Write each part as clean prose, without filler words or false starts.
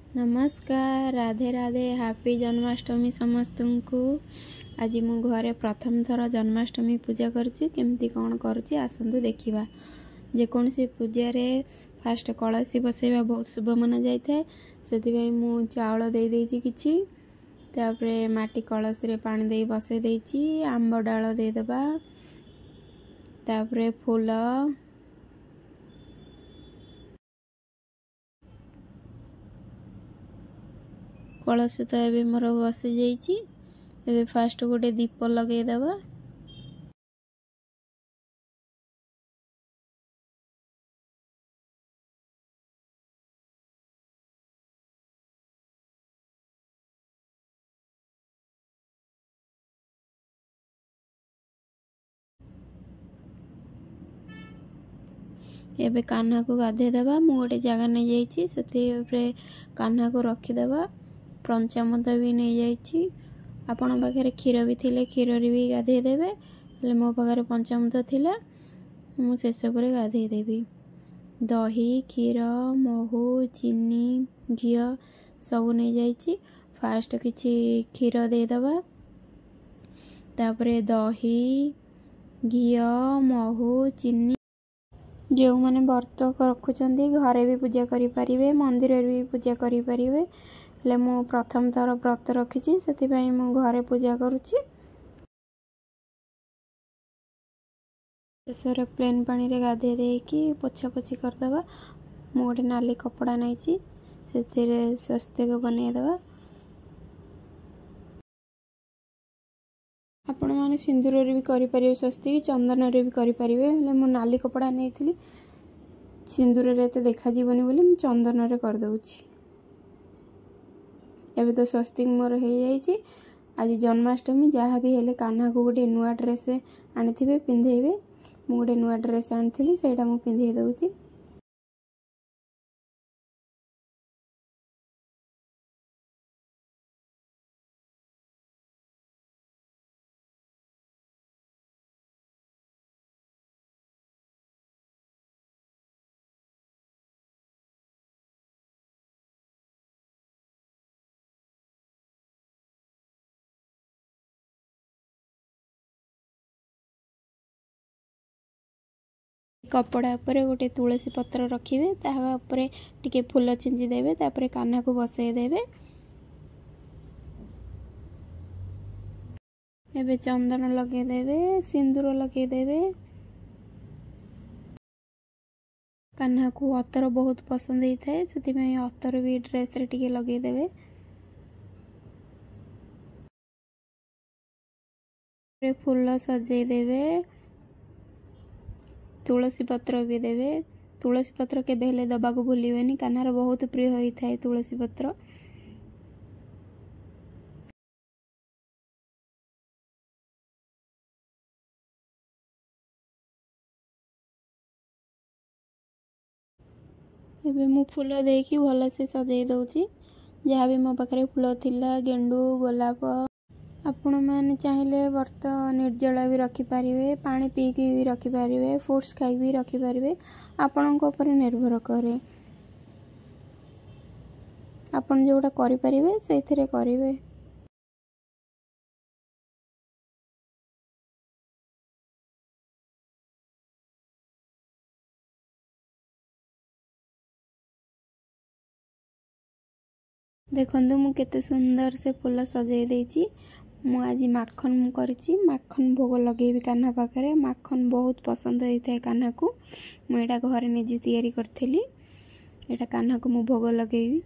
नमस्कार, राधे राधे, हैप्पी जन्माष्टमी समस्त को। आज मु घरे प्रथम थर जन्माष्टमी पूजा करमती कौन करसतु देखा। जेकोसी पूजा रे फास्ट कलसी बसैवा बहुत शुभ माना जाए से मु चाउल दे देछि किछि तापरे माटी कलसी रे पानी दे बसै देछि आंब डाल दे देबा तापरे फूल कलश तो ये मोर बसी जाइए। फास्ट गोटे दीप लगे दबा एबे कान्हा को गाधे देबा। मु गोटे जगह नहीं जाइए कान्हा को रखीदेबा। पंचामृत भी नहीं जाइए। आपण पाखे क्षीर भी थिले क्षीर भी गाधे देबे। मो पाखे पंचामृत थिला मु शेष पर गाधे देबी। दही क्षीर महू चीनी घी सब नहीं जाइए। फास्ट किछि क्षीर दे देबा तापरे दही घी महू चीनी जो मैंने व्रत रखुंट घरे भी पूजा करें मंदिर भी पूजा करें। मु प्रथम थर व्रत रखी से मु घरे पूजा करुच्ची। शेष प्लेन पानी रे गाधे देकी पोछा पोछी करदे। मु गोटे नाली कपड़ा नहीं से स्वस्तिक बनईदेवा। आपण मैंने सिंदूर भी करें स्वस्तिक चंदन रे भी करें। मु नाली कपड़ा नहीं थी सिंदूर रे तो देखा जीवनी बोली मु चंदन रे कर दउछि। एबे तो स्वस्तिक मोर हो जाइए। आज जन्माष्टमी जहाँ भी हेले कान्हा को गोटे नुआ ड्रेस आनी पिंधेबे। मु गोटे नुआ ड्रेस आनी से पिंधे दउछि। कपड़ा पर गोटे तुलसी पत्र रखिए तापर टिके फूल छिंची देवे तापर कान्हा को बसई देवे। एबे चंदन लगे देवे सिंदूर लगे देवे। कान्हा को अतर बहुत पसंद होता है से अतर भी ड्रेस रे टिके लगे देवे। फूल सजे देवे तुलसी पत्र भी देवे। तुलसी पत्र के बेले दबा को भूलिबेनी कान्हार बहुत प्रिय होता है तुलसी पत्र। एबे मु फूल देकी भल से सजाई दउची। जहाँ भी मो पाखे फूल थिला गेंडू गोलाप आपण मैंने चाहिए व्रत निर्जला भी रखिपारे पानी पीकी भी रखिपारे फ्रूट्स खाई भी रखिपारे आपण निर्भर करे आपण जोटा करें से करें। देखु मु केते सुंदर से फूल सजाई देछि। मु आज माखन करिछि माखन भोग लगेबी कान्हा पाखरे। माखन बहुत पसंद होता है कान्हा को। मुझे घरे निजे तैयारी करथिली। एटा कान्हा को मु भोग लगेबी।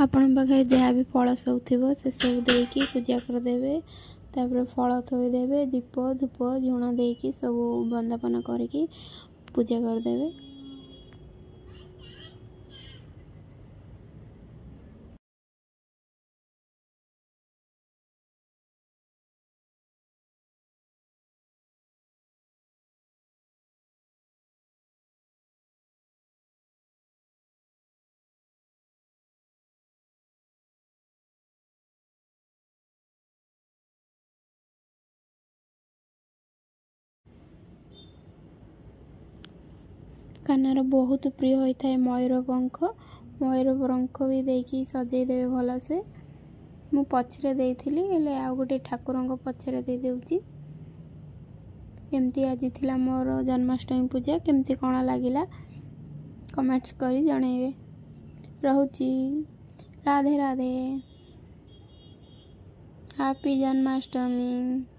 आपण पाखे जहाँ भी फल सब थी से सब देकी पूजा करदे। तापर फल थोईदेवे दीप धूप झुण देकी सब बंदापना करके पूजा करदे। କାହ୍ନାର ବହୁତ ପ୍ରିୟ ହୋଇଥାଏ ମୟୂରପଙ୍ଖ। ମୟୂରପଙ୍ଖ ବି ଦେଇକି ସଜେଇ ଦେବେ ଭଲସେ। ମୁଁ ପଛରେ ଦେଇଥିଲି, ହେଲେ ଆଉ ଗୋଟେ ଠାକୁରଙ୍କ ପଛରେ ଦେଇଦେଉଛି। ଏମିତି ଆଜି ଥିଲା ମୋର ଜନ୍ମାଷ୍ଟମୀ ପୂଜା। କେମିତି କ'ଣ ଲାଗିଲା କମେଣ୍ଟସ୍ କରି ଜଣାଇବେ। ରହୁଛି। ରାଧେ ରାଧେ। हैप्पी जन्माष्टमी।